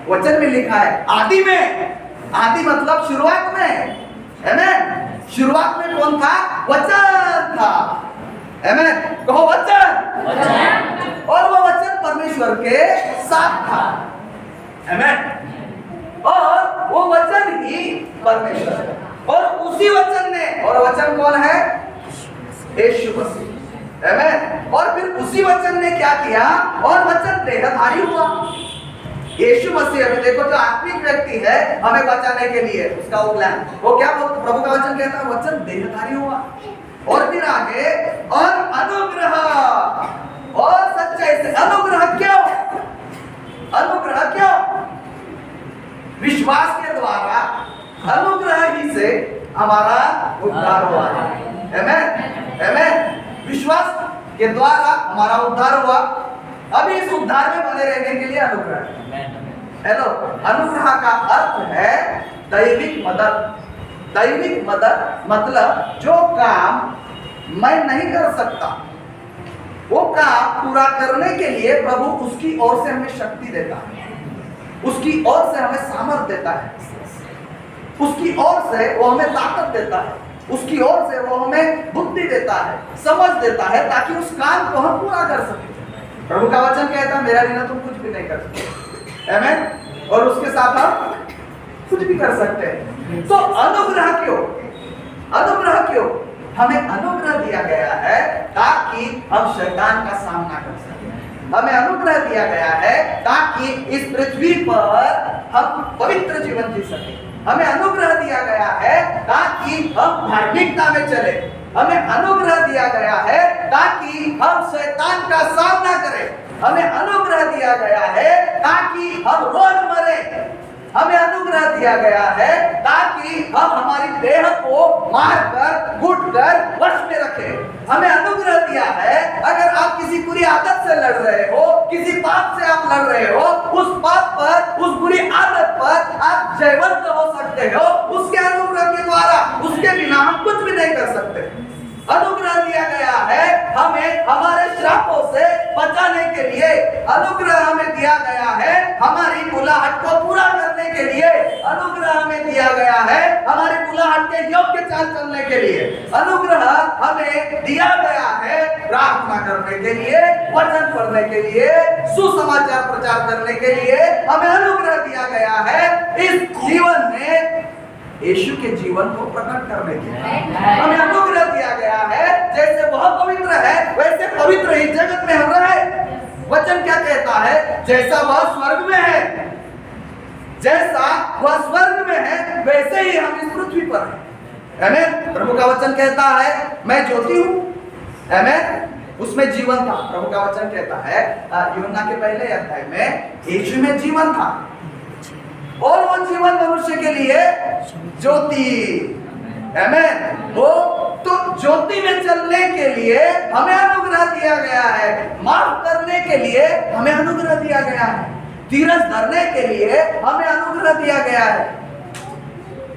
वचन में लिखा है आदि में। आदि मतलब शुरुआत में, है ना? शुरुआत में कौन था? वचन था, है ना? कहो वचन। और वो वचन परमेश्वर के साथ था, है ना? और वो वचन ही परमेश्वर है, और उसी वचन ने, और वचन कौन है? यीशु मसीह, है ना? और फिर उसी वचन ने क्या किया? और वचन देहधारी हुआ। यीशु मसीह, अभी देखो जो आत्मिक व्यक्ति है हमें बचाने के लिए, उसका वो प्लान, वो क्या प्रभु का वचन कहता है? वचन देहधारी हुआ। और फिर आगे, और अनुग्रह और सच्चाई से। अनुग्रह क्यों? अनुग्रह क्यों? विश्वास के द्वारा, अनुग्रह ही से हमारा उद्धार हुआ, आमेन। विश्वास के द्वारा हमारा उद्धार हुआ। अभी इस उद्धार में बने रहने के लिए अनुग्रह। हेलो, अनुग्रह का अर्थ है दैविक मदद। दैविक मदद मतलब जो काम मैं नहीं कर सकता, वो काम पूरा करने के लिए प्रभु उसकी ओर से हमें शक्ति देता है, उसकी ओर से हमें सामर्थ देता है, उसकी ओर से वो हमें ताकत देता है, उसकी ओर से वो हमें बुद्धि देता है, समझ देता है, ताकि उस काम को हम पूरा कर सकें। प्रभु का वचन कहता है मेरा बिना तुम कुछ भी नहीं कर सकते, आमेन। और उसके साथ हम कुछ भी कर सकते हैं। तो अनुग्रह क्यों? अनुग्रह क्यों? हमें अनुग्रह दिया गया है ताकि हम शैतान का सामना कर सकें। हमें अनुग्रह दिया गया है ताकि इस पृथ्वी पर हम पवित्र जीवन जी सकें। हमें अनुग्रह दिया गया है ताकि हम धार्मिकता में चले। हमें अनुग्रह दिया गया है ताकि हम शैतान का सामना करें। हमें अनुग्रह दिया गया है ताकि हम रोज मरे। हमें अनुग्रह दिया गया है ताकि हम हमारी देह को मारकर, घुटकर वश में रखें। हमें अनुग्रह दिया है, अगर आप किसी बुरी आदत से लड़ रहे हो, किसी पाप से आप लड़ रहे हो, उस पाप पर, उस बुरी आदत पर आप जयवंत हो सकते हो उसके अनुग्रह के द्वारा। उसके बिना हम कुछ भी नहीं कर सकते। अनुग्रह दिया गया है हमें हमारे श्रापों से बचाने के लिए। अनुग्रह हमें दिया गया है हमारी बुलाहट को पूरा करने के लिए। अनुग्रह हमें दिया गया है हमारी बुलाहट के योग्य चाल चलने के लिए। अनुग्रह हमें दिया गया है प्रार्थना करने के लिए, वचन पढ़ने के लिए, सुसमाचार प्रचार करने के लिए। हमें अनुग्रह दिया गया है इस जीवन में यीशु के जीवन को प्रकट करने के लिए। हमें अनुग्रह दिया गया है जैसे वह पवित्र है वैसे पवित्र ही जगत में हम रहे। वचन क्या कहता है? जैसा वह स्वर्ग में है, जैसा वह स्वर्ग में है वैसे ही हम इस पृथ्वी पर हैं। आमेन। प्रभु का वचन कहता है मैं ज्योति हूँ, आमेन। उसमें जीवन था। प्रभु का वचन कहता है यूहन्ना के पहले अध्याय में यीशु में जीवन था और वो जीवन मनुष्य के लिए ज्योति, आमेन। वो तो ज्योति में चलने के लिए हमें अनुग्रह दिया गया है। माफ करने के लिए हमें अनुग्रह दिया गया है। धीरज धरने के लिए हमें अनुग्रह दिया गया है।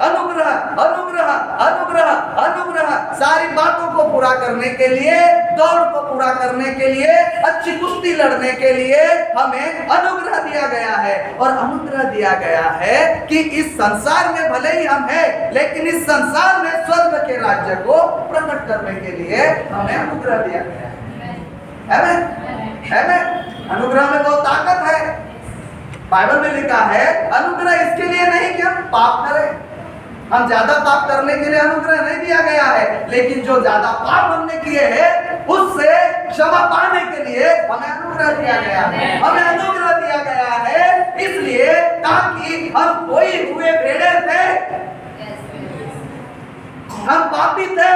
अनुग्रह, अनुग्रह, अनुग्रह, अनुग्रह। सारी बातों को पूरा करने के लिए, दौड़ को पूरा करने के लिए, अच्छी कुश्ती लड़ने के लिए हमें अनुग्रह दिया गया है। और अनुग्रह दिया गया है कि इस संसार में भले ही हम हैं, लेकिन इस संसार में स्वर्ग के राज्य को प्रकट करने के लिए हमें अनुग्रह दिया गया है। आमेन। अनुग्रह में बहुत ताकत है। बाइबल में लिखा है अनुग्रह इसके लिए नहीं कि हम पाप करें। हम ज्यादा पाप करने के लिए अनुग्रह नहीं दिया गया है, लेकिन जो ज्यादा पाप हमने किए हैं उससे क्षमा पाने के लिए हमें अनुग्रह दिया गया है। हमें अनुग्रह दिया गया है इसलिए ताकि हम खोए हुए भेड़े थे, हम पापी थे,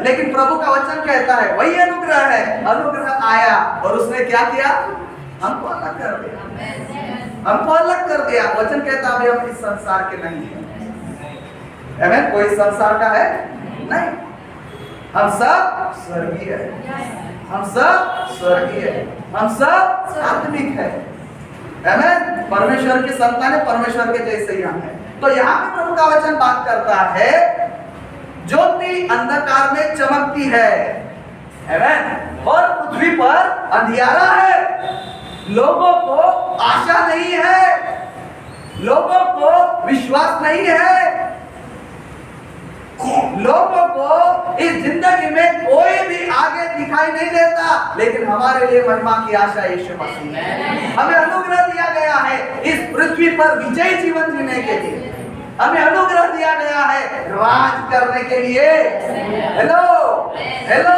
लेकिन प्रभु का वचन कहता है वही अनुग्रह है। अनुग्रह आया और उसने क्या किया? हमको अलग कर दिया, हमको अलग कर दिया। वचन कहता है हम इस संसार के नहीं हैं, आमेन। कोई संसार का है नहीं, हम सब स्वर्गीय है, हम सब स्वर्गीय है, हम सब आत्मिक है, आमेन। परमेश्वर की संतान है, परमेश्वर के जैसे ही हम हैं। तो यहाँ पे प्रभु का वचन बात करता है ज्योति अंधकार में चमकती है, आमेन। और पृथ्वी पर अंधियारा है, लोगों को आशा नहीं है, लोगों को विश्वास नहीं है, लोगों को इस जिंदगी में कोई भी आगे दिखाई नहीं देता, लेकिन हमारे लिए महिमा की आशा यीशु मसीह है। हमें अनुग्रह दिया गया है इस पृथ्वी पर विजयी जीवन जीने के लिए, हमें अनुग्रह दिया गया है राज करने के लिए। Hello hello